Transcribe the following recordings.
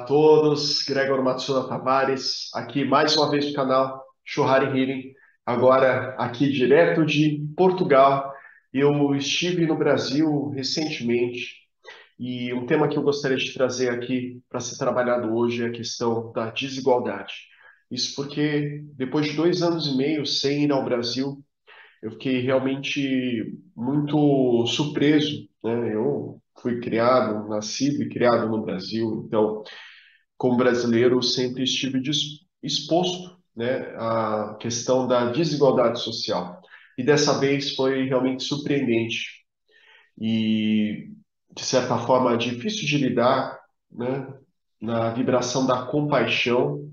todos, Gregor Matsuda Tavares, aqui mais uma vez no canal Shohari Healing, agora aqui direto de Portugal. Eu estive no Brasil recentemente e um tema que eu gostaria de trazer aqui para ser trabalhado hoje é a questão da desigualdade. Isso porque depois de 2 anos e meio sem ir ao Brasil, eu fiquei realmente muito surpreso, né? Eu fui criado, nascido e criado no Brasil, então como brasileiro, sempre estive exposto, né, à questão da desigualdade social. E dessa vez foi realmente surpreendente e, de certa forma, difícil de lidar, né, na vibração da compaixão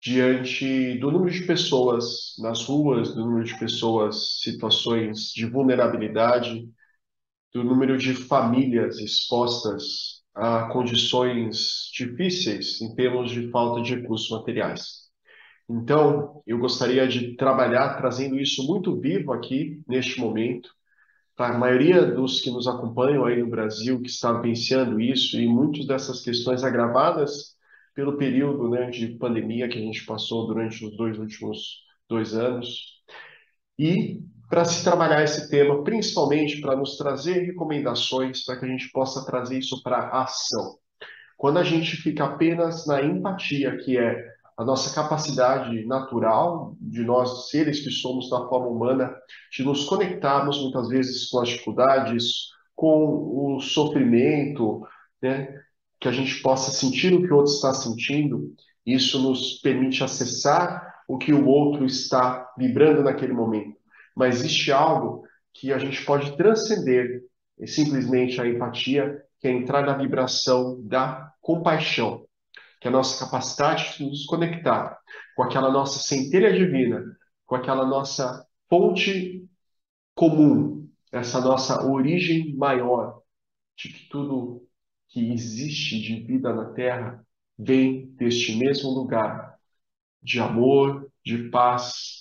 diante do número de pessoas nas ruas, do número de pessoas em situações de vulnerabilidade, do número de famílias expostas a condições difíceis em termos de falta de recursos materiais. Então, eu gostaria de trabalhar trazendo isso muito vivo aqui, neste momento, para a maioria dos que nos acompanham aí no Brasil, que está vivenciando isso, e muitas dessas questões agravadas pelo período, né, de pandemia que a gente passou durante os últimos 2 anos, e para se trabalhar esse tema, principalmente para nos trazer recomendações para que a gente possa trazer isso para a ação. Quando a gente fica apenas na empatia, que é a nossa capacidade natural de nós, seres que somos da forma humana, de nos conectarmos muitas vezes com as dificuldades, com o sofrimento, né? Que a gente possa sentir o que o outro está sentindo, isso nos permite acessar o que o outro está vibrando naquele momento. Mas existe algo que a gente pode transcender simplesmente a empatia, que é entrar na vibração da compaixão, que é a nossa capacidade de nos conectar com aquela nossa centelha divina, com aquela nossa fonte comum, essa nossa origem maior, de que tudo que existe de vida na Terra vem deste mesmo lugar, de amor, de paz,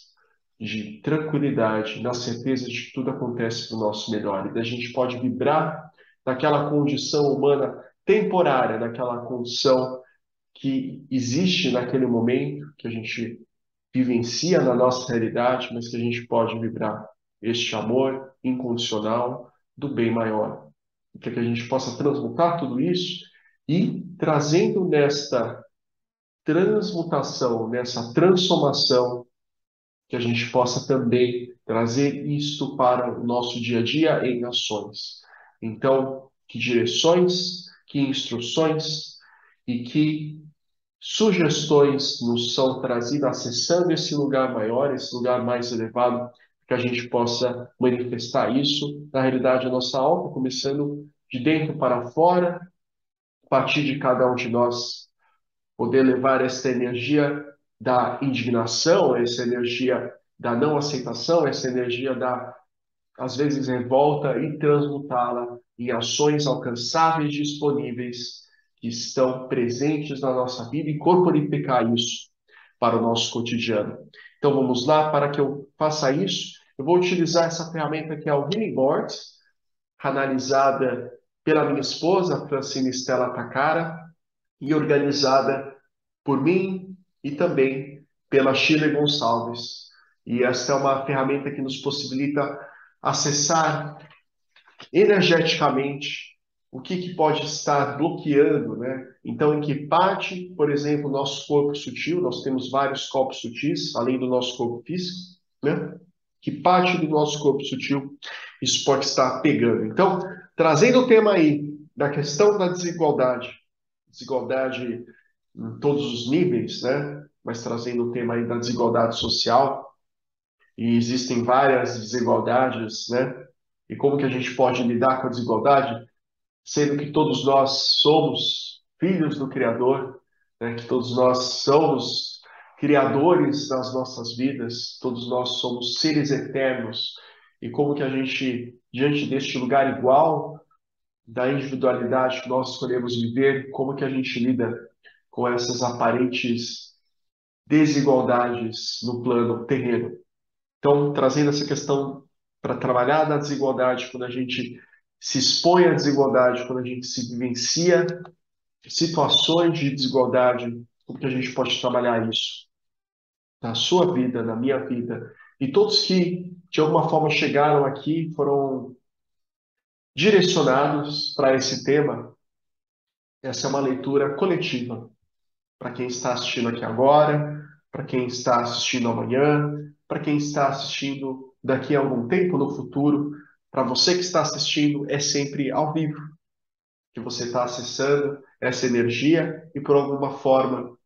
de tranquilidade, na certeza de que tudo acontece para o nosso melhor. E da gente pode vibrar naquela condição humana temporária, naquela condição que existe naquele momento, que a gente vivencia na nossa realidade, mas que a gente pode vibrar este amor incondicional do bem maior. Para que a gente possa transmutar tudo isso e trazendo nesta transmutação, nessa transformação, que a gente possa também trazer isto para o nosso dia a dia em ações. Então, que direções, que instruções e que sugestões nos são trazidas acessando esse lugar maior, esse lugar mais elevado, que a gente possa manifestar isso na realidade da nossa alma, começando de dentro para fora, a partir de cada um de nós poder levar essa energia da indignação, essa energia da não aceitação, essa energia da, às vezes, revolta e transmutá-la em ações alcançáveis, disponíveis, que estão presentes na nossa vida e corporificar isso para o nosso cotidiano. Então vamos lá, para que eu faça isso, eu vou utilizar essa ferramenta que é o Healing Board, canalizada pela minha esposa, Francine Stella Takara, e organizada por mim e também pela Shirley Gonçalves. E esta é uma ferramenta que nos possibilita acessar energeticamente o que pode estar bloqueando, né? Então, em que parte, por exemplo, o nosso corpo sutil, nós temos vários corpos sutis, além do nosso corpo físico, né? Que parte do nosso corpo sutil isso pode estar pegando. Então, trazendo o tema aí da questão da desigualdade, desigualdade em todos os níveis, né? Mas trazendo o tema aí da desigualdade social, e existem várias desigualdades, né? E como que a gente pode lidar com a desigualdade, sendo que todos nós somos filhos do Criador, né? Que todos nós somos criadores das nossas vidas, todos nós somos seres eternos, e como que a gente, diante deste lugar igual, da individualidade que nós escolhemos viver, como que a gente lida com essas aparentes desigualdades no plano terreno. Então, trazendo essa questão para trabalhar na desigualdade, quando a gente se expõe à desigualdade, quando a gente se vivencia situações de desigualdade, como que a gente pode trabalhar isso na sua vida, na minha vida. E todos que, de alguma forma, chegaram aqui foram direcionados para esse tema. Essa é uma leitura coletiva para quem está assistindo aqui agora, para quem está assistindo amanhã, para quem está assistindo daqui a algum tempo no futuro. Para você que está assistindo, é sempre ao vivo que você está acessando essa energia e por alguma forma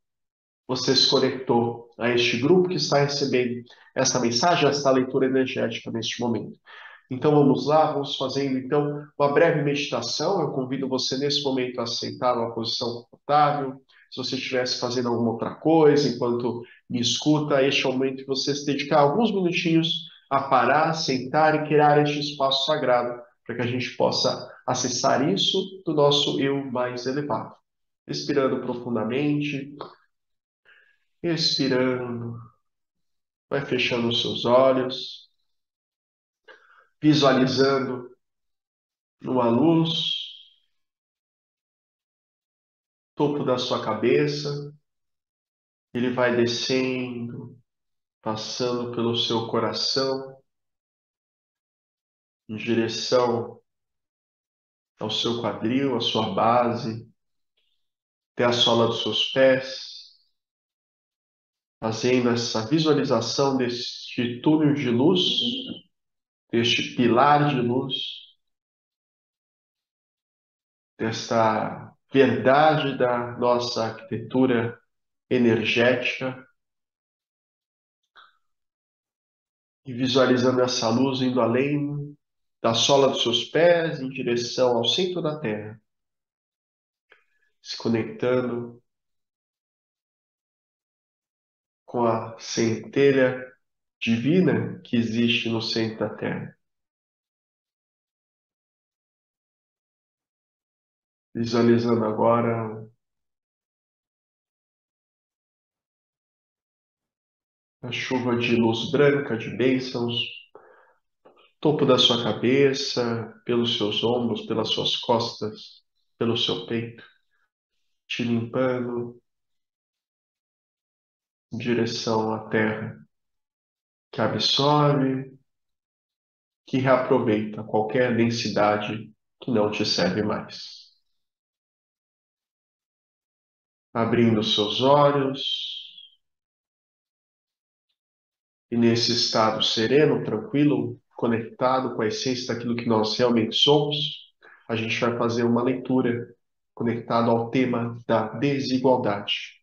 você se conectou a este grupo que está recebendo essa mensagem, essa leitura energética neste momento. Então vamos lá, vamos fazendo então uma breve meditação. Eu convido você nesse momento a sentar numa posição confortável. Se você estivesse fazendo alguma outra coisa enquanto me escuta, este é o momento que você se dedicar alguns minutinhos a parar, sentar e criar este espaço sagrado para que a gente possa acessar isso do nosso eu mais elevado. Respirando profundamente, expirando, vai fechando os seus olhos, visualizando uma luz topo da sua cabeça, ele vai descendo, passando pelo seu coração, em direção ao seu quadril, à sua base, até a sola dos seus pés, fazendo essa visualização deste túnel de luz, deste pilar de luz, desta verdade da nossa arquitetura energética, e visualizando essa luz indo além da sola dos seus pés em direção ao centro da Terra, se conectando com a centelha divina que existe no centro da Terra. Visualizando agora a chuva de luz branca, de bênçãos, topo da sua cabeça, pelos seus ombros, pelas suas costas, pelo seu peito, te limpando em direção à Terra, que absorve, que reaproveita qualquer densidade que não te serve mais. Abrindo seus olhos e nesse estado sereno, tranquilo, conectado com a essência daquilo que nós realmente somos, a gente vai fazer uma leitura conectada ao tema da desigualdade.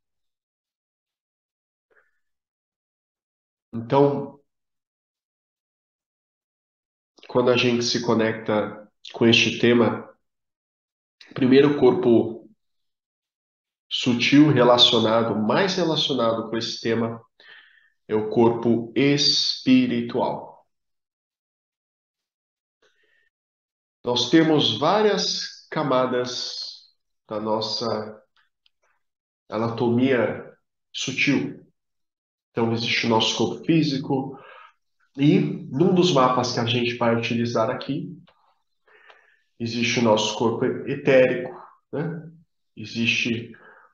Então, quando a gente se conecta com este tema, primeiro o corpo sutil relacionado, mais relacionado com esse tema, é o corpo espiritual. Nós temos várias camadas da nossa anatomia sutil. Então, existe o nosso corpo físico, e num dos mapas que a gente vai utilizar aqui, existe o nosso corpo etérico, né? Existe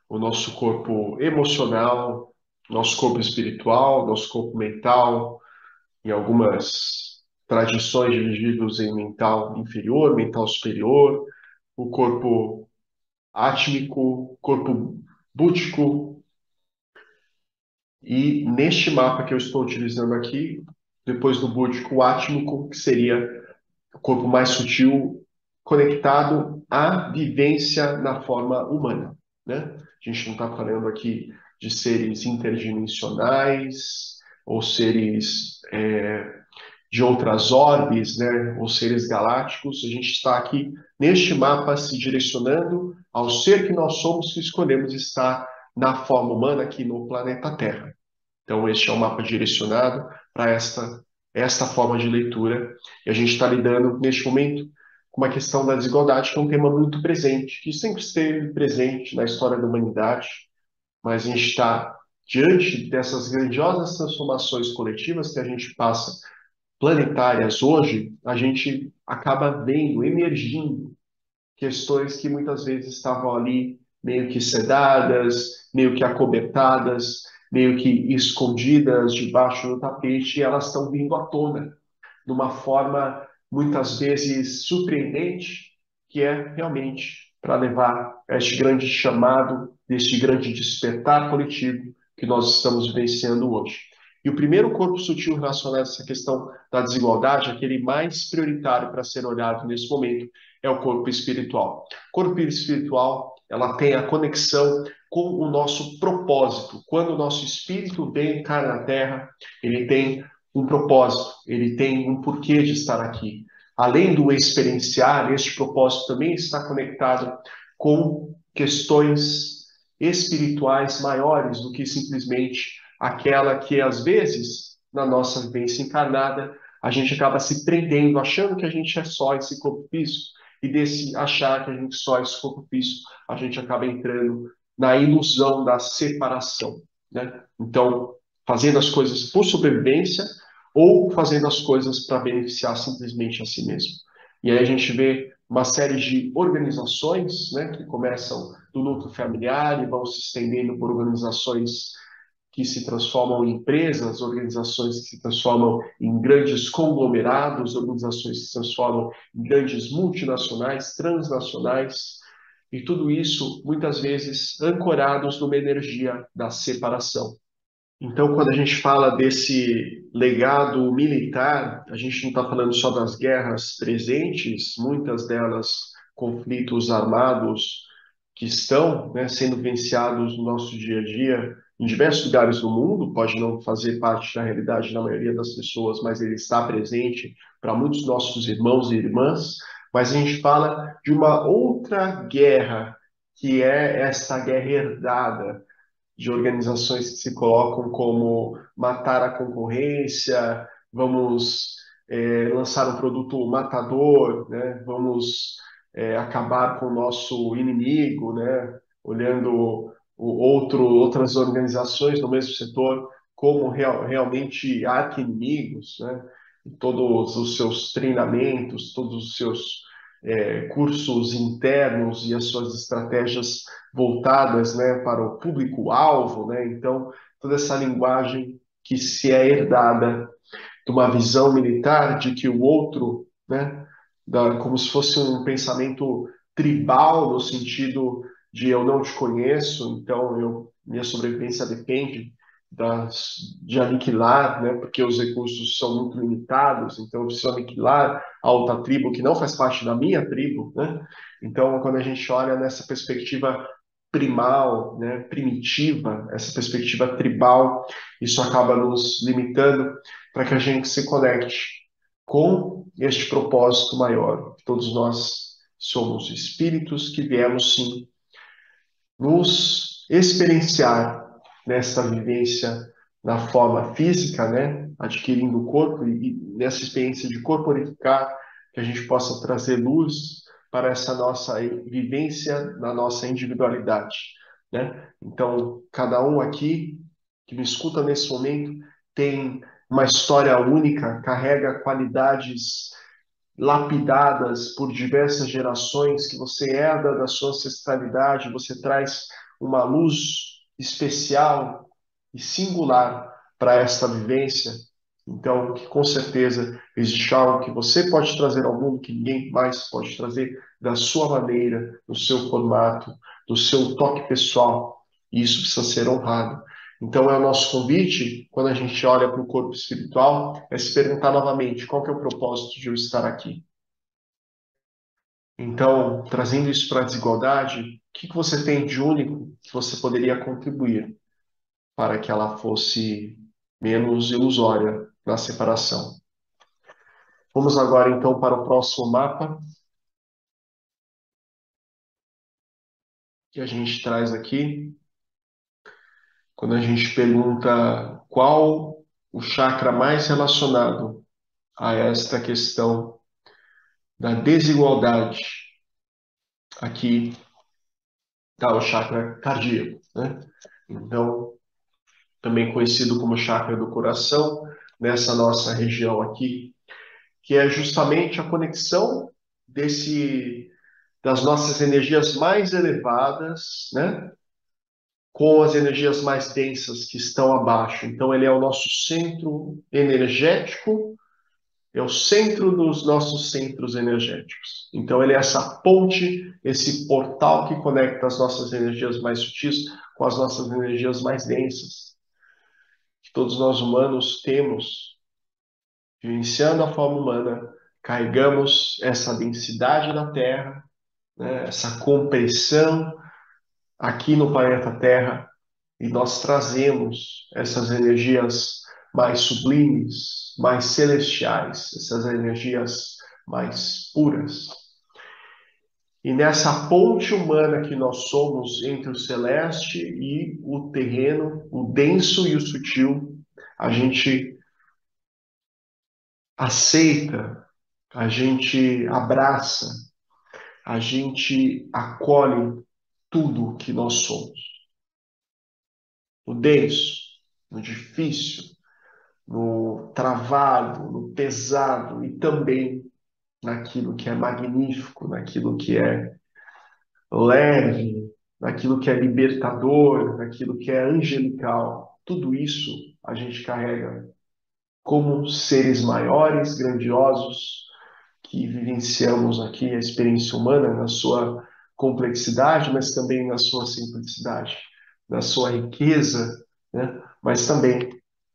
o nosso corpo emocional, nosso corpo espiritual, nosso corpo mental, em algumas tradições divididos em mental inferior, mental superior, o corpo átmico, corpo búdico, e neste mapa que eu estou utilizando aqui, depois do búdico, o átmico, que seria o corpo mais sutil, conectado à vivência na forma humana, né? A gente não está falando aqui de seres interdimensionais ou seres de outras orbes, né? Ou seres galácticos. A gente está aqui neste mapa se direcionando ao ser que nós somos, que escolhemos estar na forma humana aqui no planeta Terra. Então, este é um mapa direcionado para esta forma de leitura. E a gente está lidando, neste momento, com uma questão da desigualdade, que é um tema muito presente, que sempre esteve presente na história da humanidade, mas a gente está diante dessas grandiosas transformações coletivas que a gente passa, planetárias hoje, a gente acaba vendo, emergindo, questões que muitas vezes estavam ali meio que sedadas, meio que acobertadas, meio que escondidas debaixo do tapete, e elas estão vindo à tona de uma forma muitas vezes surpreendente, que é realmente para levar a este grande chamado, este grande despertar coletivo que nós estamos vivenciando hoje. E o primeiro corpo sutil relacionado a essa questão da desigualdade, aquele mais prioritário para ser olhado nesse momento, é o corpo espiritual. O corpo espiritual, ela tem a conexão com o nosso propósito. Quando o nosso espírito vem cá na Terra, ele tem um propósito, ele tem um porquê de estar aqui. Além do experienciar, este propósito também está conectado com questões espirituais maiores do que simplesmente aquela que, às vezes, na nossa vivência encarnada, a gente acaba se prendendo, achando que a gente é só esse corpo físico, e desse achar que a gente só é esse corpo físico, a gente acaba entrando na ilusão da separação, né? Então, fazendo as coisas por sobrevivência, ou fazendo as coisas para beneficiar simplesmente a si mesmo. E aí a gente vê uma série de organizações, né, que começam do núcleo familiar e vão se estendendo por organizações que se transformam em empresas, organizações que se transformam em grandes conglomerados, organizações que se transformam em grandes multinacionais, transnacionais, e tudo isso muitas vezes ancorados numa energia da separação. Então, quando a gente fala desse legado militar, a gente não está falando só das guerras presentes, muitas delas conflitos armados que estão, né, sendo vivenciados no nosso dia a dia em diversos lugares do mundo, pode não fazer parte da realidade da maioria das pessoas, mas ele está presente para muitos nossos irmãos e irmãs. Mas a gente fala de uma outra guerra, que é esta guerra herdada de organizações que se colocam como matar a concorrência, vamos lançar um produto matador, né? Vamos acabar com o nosso inimigo, né? Olhando outras organizações no mesmo setor como realmente arqui-inimigos, né? E todos os seus treinamentos, todos os seus cursos internos e as suas estratégias voltadas, né, para o público-alvo, né? Então, toda essa linguagem que se é herdada de uma visão militar de que o outro, né, como se fosse um pensamento tribal no sentido de eu não te conheço, então minha sobrevivência depende de aniquilar, né, porque os recursos são muito limitados, então eu preciso aniquilar a outra tribo que não faz parte da minha tribo, né? Então, quando a gente olha nessa perspectiva primal, né, primitiva, essa perspectiva tribal, isso acaba nos limitando para que a gente se conecte com este propósito maior. Todos nós somos espíritos que viemos, sim, nos experienciar nessa vivência na forma física, né, adquirindo o corpo e nessa experiência de corporificar, que a gente possa trazer luz para essa nossa vivência na nossa individualidade, né? Então, cada um aqui que me escuta nesse momento tem uma história única, carrega qualidades lapidadas por diversas gerações que você herda da sua ancestralidade, você traz uma luz especial e singular para esta vivência. Então, que com certeza existe algo que você pode trazer ao mundo que ninguém mais pode trazer da sua maneira, no seu formato, do seu toque pessoal. E isso precisa ser honrado. Então, é o nosso convite, quando a gente olha para o corpo espiritual, é se perguntar novamente, qual que é o propósito de eu estar aqui? Então, trazendo isso para a desigualdade, o que que você tem de único que você poderia contribuir para que ela fosse menos ilusória na separação? Vamos agora, então, para o próximo mapa que a gente traz aqui. Quando a gente pergunta qual o chakra mais relacionado a esta questão da desigualdade, aqui está o chakra cardíaco, né? Então, também conhecido como chakra do coração, nessa nossa região aqui, que é justamente a conexão desse das nossas energias mais elevadas, né, com as energias mais densas que estão abaixo. Então, ele é o nosso centro energético, é o centro dos nossos centros energéticos. Então, ele é essa ponte, esse portal que conecta as nossas energias mais sutis com as nossas energias mais densas, que todos nós humanos temos, vivenciando a forma humana, carregamos essa densidade da Terra, né, essa compressão aqui no planeta Terra, e nós trazemos essas energias mais sublimes, mais celestiais, essas energias mais puras. E nessa ponte humana que nós somos entre o celeste e o terreno, o denso e o sutil, a gente aceita, a gente abraça, a gente acolhe tudo que nós somos. No denso, no difícil, no travado, no pesado e também naquilo que é magnífico, naquilo que é leve, naquilo que é libertador, naquilo que é angelical. Tudo isso a gente carrega como seres maiores, grandiosos, que vivenciamos aqui a experiência humana na sua complexidade, mas também na sua simplicidade, na sua riqueza, né? Mas também,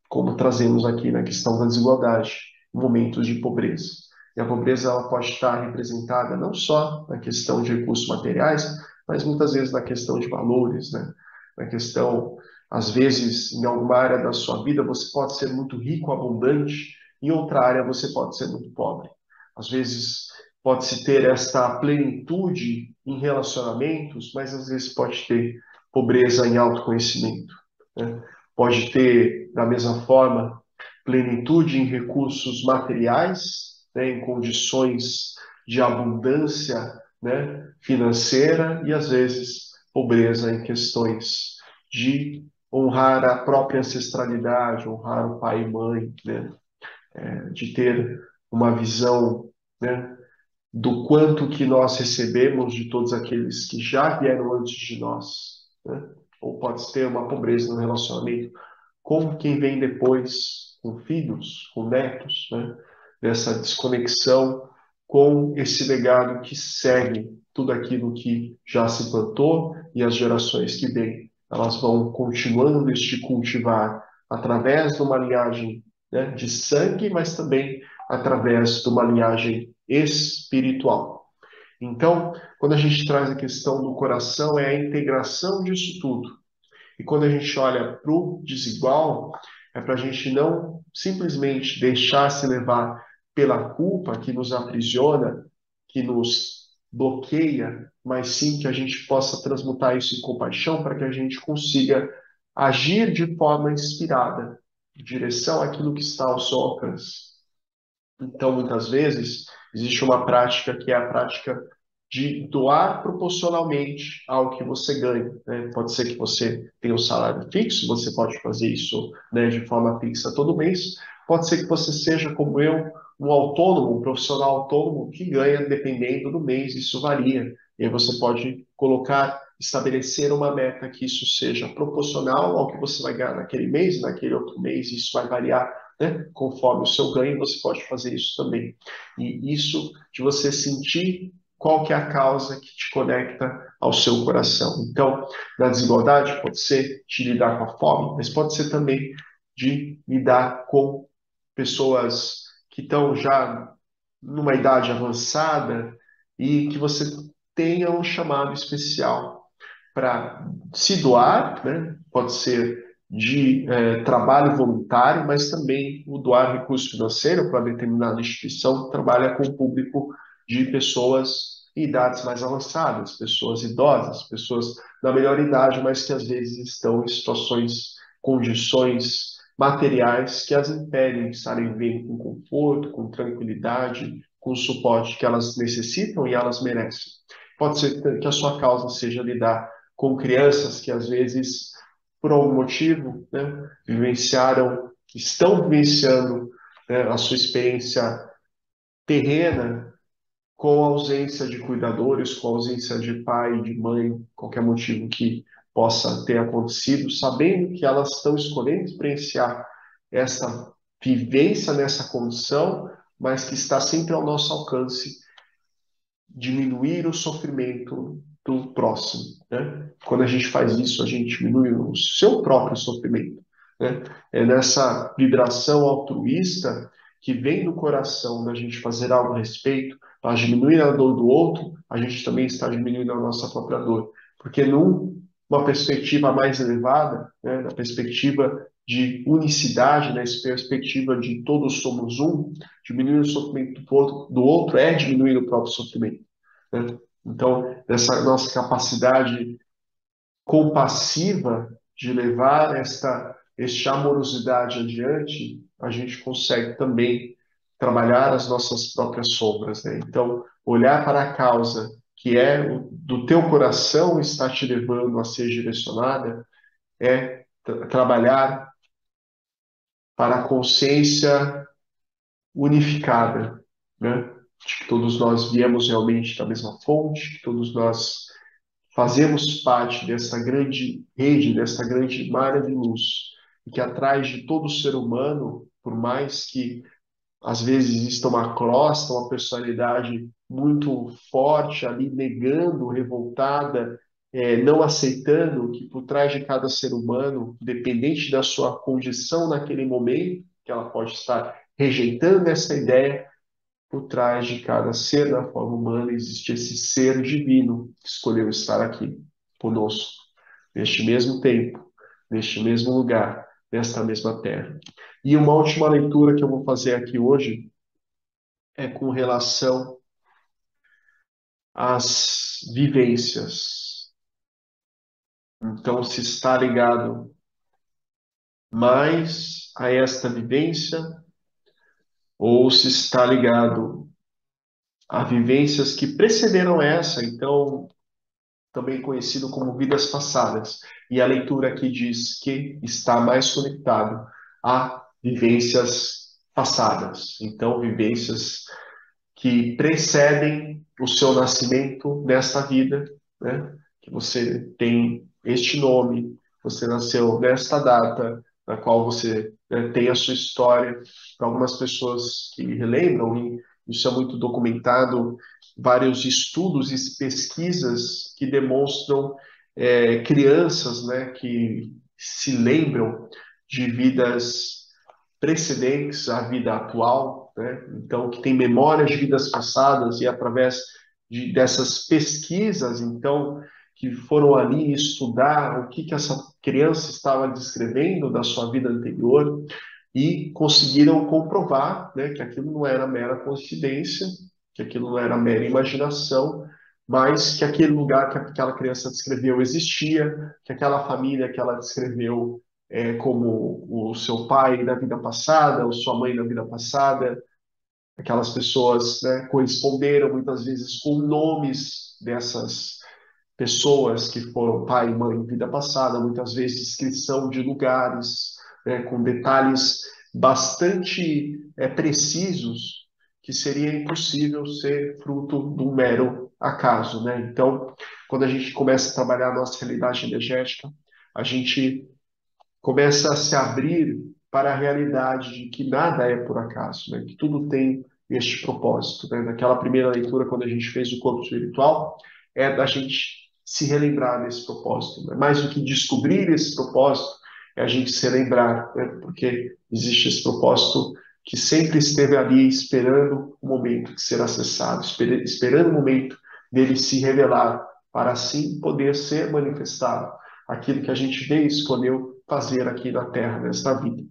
como trazemos aqui na questão da desigualdade, momentos de pobreza. E a pobreza ela pode estar representada não só na questão de recursos materiais, mas muitas vezes na questão de valores, né? Na questão, às vezes, em alguma área da sua vida, você pode ser muito rico, abundante, em outra área você pode ser muito pobre. Às vezes pode-se ter esta plenitude em relacionamentos, mas às vezes pode ter pobreza em autoconhecimento, né? Pode ter, da mesma forma, plenitude em recursos materiais, né, em condições de abundância, né, financeira, e às vezes pobreza em questões de honrar a própria ancestralidade, honrar o pai e mãe, né, de ter uma visão, né, do quanto que nós recebemos de todos aqueles que já vieram antes de nós, né? Ou pode ter uma pobreza no relacionamento com quem vem depois, com filhos, com netos, né? Dessa desconexão com esse legado que segue tudo aquilo que já se plantou e as gerações que vêm, elas vão continuando este cultivar através de uma linhagem, né, de sangue, mas também através de uma linhagem espiritual. Então, quando a gente traz a questão do coração, é a integração disso tudo. E quando a gente olha para o desigual, é para a gente não simplesmente deixar se levar pela culpa que nos aprisiona, que nos bloqueia, mas sim que a gente possa transmutar isso em compaixão para que a gente consiga agir de forma inspirada, em direção àquilo que está ao seu alcance. Então, muitas vezes, existe uma prática que é a prática de doar proporcionalmente ao que você ganha, né? Pode ser que você tenha um salário fixo, você pode fazer isso, né, de forma fixa todo mês. Pode ser que você seja, como eu, um autônomo, um profissional autônomo que ganha dependendo do mês, isso varia. E aí você pode colocar, estabelecer uma meta que isso seja proporcional ao que você vai ganhar naquele mês, naquele outro mês, isso vai variar, né, conforme o seu ganho, você pode fazer isso também. E isso de você sentir qual que é a causa que te conecta ao seu coração. Então, na desigualdade, pode ser de lidar com a fome, mas pode ser também de lidar com pessoas que estão já numa idade avançada e que você tenha um chamado especial para se doar, né? Pode ser de trabalho voluntário, mas também o doar recurso financeiro para determinada instituição que trabalha com o público de pessoas em idades mais avançadas, pessoas idosas, pessoas da melhor idade, mas que às vezes estão em situações, condições materiais que as impedem de estarem vivendo com conforto, com tranquilidade, com o suporte que elas necessitam e elas merecem. Pode ser que a sua causa seja lidar com crianças que às vezes, por algum motivo, né, vivenciaram, estão vivenciando, né, a sua experiência terrena com a ausência de cuidadores, com a ausência de pai, de mãe, qualquer motivo que possa ter acontecido, sabendo que elas estão escolhendo experienciar essa vivência nessa condição, mas que está sempre ao nosso alcance diminuir o sofrimento do próximo, né? Quando a gente faz isso, a gente diminui o seu próprio sofrimento, né? É nessa vibração altruísta que vem do coração da gente fazer algo a respeito, para diminuir a dor do outro, a gente também está diminuindo a nossa própria dor. Porque numa perspectiva mais elevada, né, na perspectiva de unicidade, na perspectiva de todos somos um, diminuir o sofrimento do outro é diminuir o próprio sofrimento, né? Então, essa nossa capacidade compassiva de levar esta amorosidade adiante, a gente consegue também trabalhar as nossas próprias sombras, né? Então, olhar para a causa que é do teu coração está te levando a ser direcionada, é trabalhar para a consciência unificada, né? De que todos nós viemos realmente da mesma fonte, que todos nós fazemos parte dessa grande rede, dessa grande malha de luz, e que atrás de todo ser humano, por mais que às vezes exista uma crosta, uma personalidade muito forte ali, negando, revoltada, não aceitando que por trás de cada ser humano, dependente da sua condição naquele momento, que ela pode estar rejeitando essa ideia, por trás de cada ser da forma humana existe esse ser divino que escolheu estar aqui conosco, neste mesmo tempo, neste mesmo lugar, nesta mesma terra. E uma última leitura que eu vou fazer aqui hoje é com relação às vivências. Então, se está ligado mais a esta vivência ou se está ligado a vivências que precederam essa, então também conhecido como vidas passadas. E a leitura aqui diz que está mais conectado a vivências passadas. Então, vivências que precedem o seu nascimento nesta vida, né? Que você tem este nome, você nasceu nesta data, na qual você, né, tem a sua história. Para algumas pessoas que relembram, e isso é muito documentado, vários estudos e pesquisas que demonstram crianças, né, que se lembram de vidas precedentes à vida atual, né? Então, que tem memórias de vidas passadas e através dessas pesquisas, então, que foram ali estudar o que essa criança estava descrevendo da sua vida anterior e conseguiram comprovar, né, que aquilo não era mera coincidência, que aquilo não era mera imaginação, mas que aquele lugar que aquela criança descreveu existia, que aquela família que ela descreveu como o seu pai da vida passada, ou sua mãe da vida passada, aquelas pessoas, né, corresponderam muitas vezes com nomes dessas pessoas que foram pai e mãe em vida passada, muitas vezes descrição de lugares, né, com detalhes bastante precisos, que seria impossível ser fruto de um mero acaso, né? Então, quando a gente começa a trabalhar a nossa realidade energética, a gente começa a se abrir para a realidade de que nada é por acaso, né? Que tudo tem este propósito, né? Naquela primeira leitura, quando a gente fez o corpo espiritual, é da gente se relembrar desse propósito, né? Mais do que descobrir esse propósito, é a gente se lembrar, né? Porque existe esse propósito que sempre esteve ali esperando o momento de ser acessado, esperando o momento dele se revelar, para assim poder ser manifestado aquilo que a gente veio e escolheu fazer aqui na Terra, nesta vida.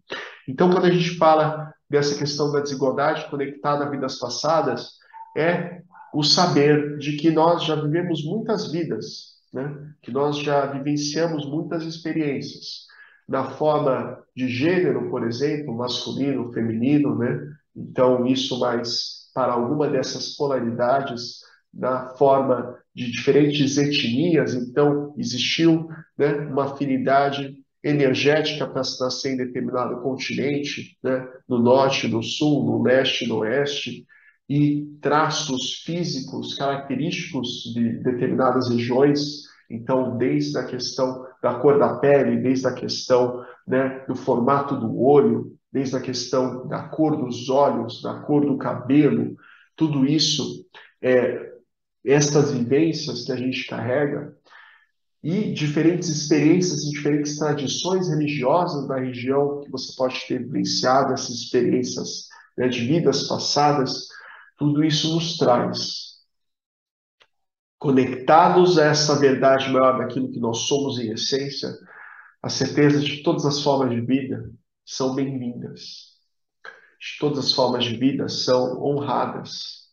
Então, quando a gente fala dessa questão da desigualdade conectada a vidas passadas, é o saber de que nós já vivemos muitas vidas, né? Que nós já vivenciamos muitas experiências. Na forma de gênero, por exemplo, masculino, feminino, né? Então, isso mais para alguma dessas polaridades, na forma de diferentes etnias, então existiu, né, uma afinidade energética para se nascer em determinado continente, né, no norte, no sul, no leste, no oeste, e traços físicos característicos de determinadas regiões. Então, desde a questão da cor da pele, desde a questão, né, do formato do olho, desde a questão da cor dos olhos, da cor do cabelo, tudo isso, estas vivências que a gente carrega e diferentes experiências e diferentes tradições religiosas da região que você pode ter vivenciado, essas experiências, né, de vidas passadas, tudo isso nos traz, conectados a essa verdade maior daquilo que nós somos em essência, a certeza de que todas as formas de vida são bem-vindas, de todas as formas de vida são honradas.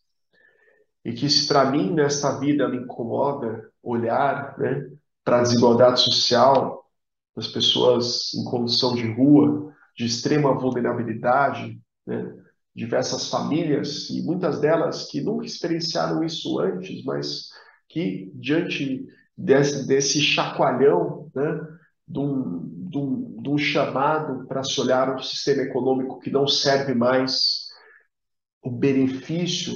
E que se para mim nesta vida me incomoda olhar, né, para a desigualdade social, das pessoas em condição de rua, de extrema vulnerabilidade, né? Diversas famílias, e muitas delas que nunca experienciaram isso antes, mas que, diante desse chacoalhão, né? De um chamado para se olhar um sistema econômico que não serve mais o benefício,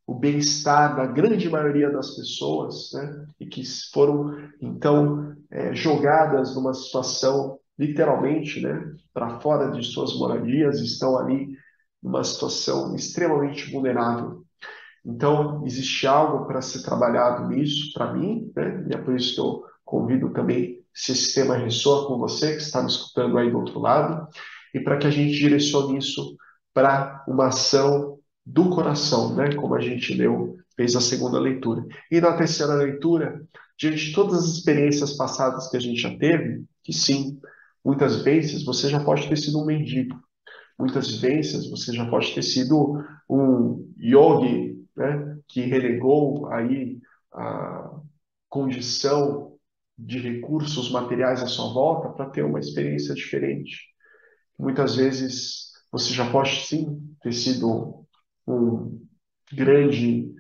o bem-estar da grande maioria das pessoas, né? E que foram, então, jogadas numa situação, literalmente, né? Para fora de suas moradias, estão ali numa situação extremamente vulnerável. Então, existe algo para ser trabalhado nisso, para mim, né? E é por isso que eu convido também, se esse tema ressoa com você, que está me escutando aí do outro lado, e para que a gente direcione isso para uma ação do coração, né? Como a gente leu, fez a segunda leitura. E na terceira leitura, diante de todas as experiências passadas que a gente já teve, que sim, muitas vezes você já pode ter sido um mendigo, muitas vivências, você já pode ter sido um yogi, né, que relegou aí a condição de recursos materiais à sua volta para ter uma experiência diferente. Muitas vezes você já pode sim ter sido um grande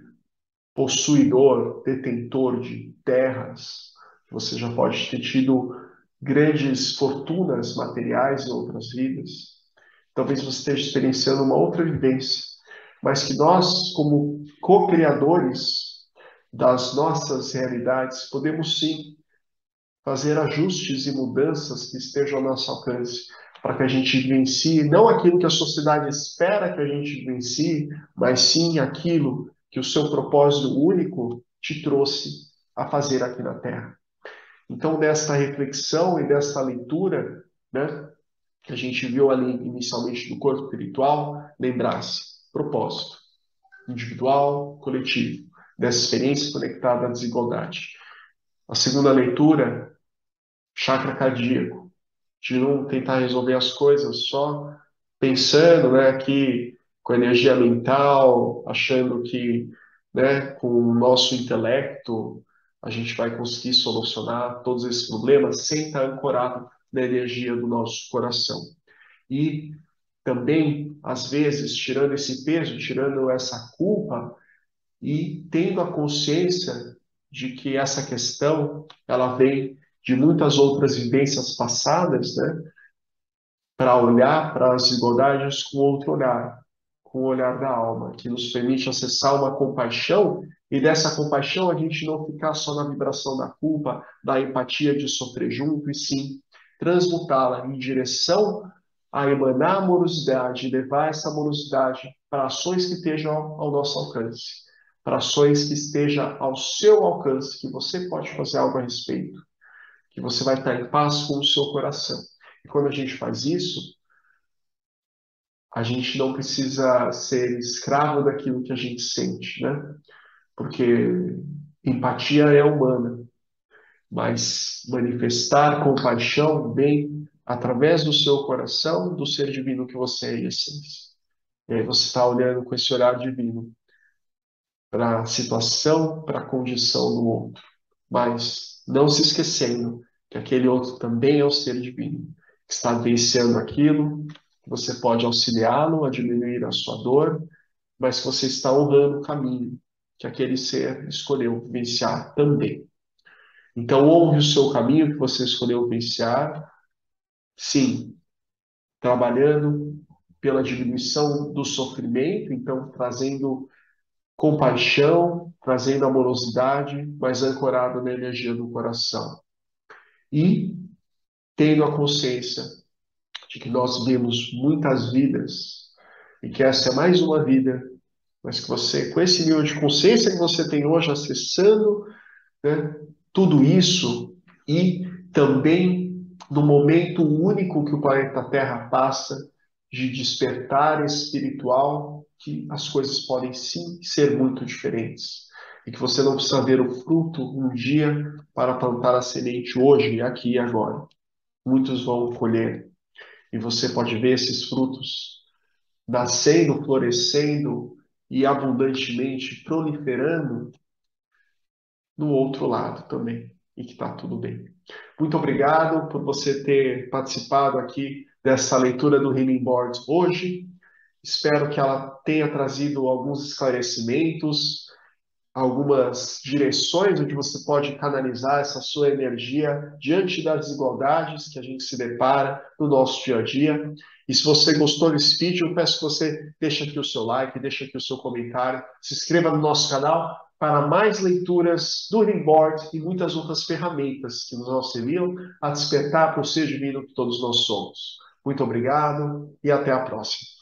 possuidor, detentor de terras, você já pode ter tido grandes fortunas materiais em outras vidas. Talvez você esteja experienciando uma outra vivência, mas que nós, como co-criadores das nossas realidades, podemos sim fazer ajustes e mudanças que estejam ao nosso alcance, para que a gente vivencie não aquilo que a sociedade espera que a gente vivencie, mas sim aquilo que o seu propósito único te trouxe a fazer aqui na Terra. Então, desta reflexão e desta leitura, né, que a gente viu ali inicialmente do corpo espiritual, lembrar-se, propósito, individual, coletivo, dessa experiência conectada à desigualdade. A segunda leitura, chakra cardíaco, de não tentar resolver as coisas só pensando, né, aqui com energia mental, achando que, né, com o nosso intelecto a gente vai conseguir solucionar todos esses problemas sem estar ancorado na energia do nosso coração. E também, às vezes, tirando esse peso, tirando essa culpa e tendo a consciência de que essa questão ela vem de muitas outras vivências passadas, né? Para olhar para as desigualdades com outro olhar, com o olhar da alma, que nos permite acessar uma compaixão e dessa compaixão a gente não ficar só na vibração da culpa, da empatia de sofrer junto, e sim transmutá-la em direção a emanar amorosidade e levar essa amorosidade para ações que estejam ao nosso alcance, para ações que estejam ao seu alcance, que você pode fazer algo a respeito, que você vai estar em paz com o seu coração. E quando a gente faz isso, a gente não precisa ser escravo daquilo que a gente sente, né? Porque empatia é humana, mas manifestar compaixão vem através do seu coração, do ser divino que você é em essência. E aí você está olhando com esse olhar divino para a situação, para a condição do outro, mas não se esquecendo que aquele outro também é o ser divino, que está vivenciando aquilo, que você pode auxiliá-lo a diminuir a sua dor, mas que você está honrando o caminho que aquele ser escolheu vivenciar também. Então, honre o seu caminho que você escolheu vivenciar, sim, trabalhando pela diminuição do sofrimento, então trazendo compaixão, trazendo amorosidade, mas ancorado na energia do coração. E tendo a consciência de que nós vivemos muitas vidas e que essa é mais uma vida, mas que você, com esse nível de consciência que você tem hoje, acessando, né, tudo isso e também no momento único que o planeta Terra passa de despertar espiritual, que as coisas podem sim ser muito diferentes. E que você não precisa ver o fruto um dia para plantar a semente hoje, aqui e agora. Muitos vão colher e você pode ver esses frutos nascendo, florescendo e abundantemente proliferando no outro lado também, e que está tudo bem. Muito obrigado por você ter participado aqui dessa leitura do Healing Board hoje. Espero que ela tenha trazido alguns esclarecimentos, algumas direções onde você pode canalizar essa sua energia diante das desigualdades que a gente se depara no nosso dia a dia. E se você gostou desse vídeo, eu peço que você deixe aqui o seu like, deixe aqui o seu comentário, se inscreva no nosso canal para mais leituras do Healing Board e muitas outras ferramentas que nos auxiliam a despertar para o ser divino que todos nós somos. Muito obrigado e até a próxima.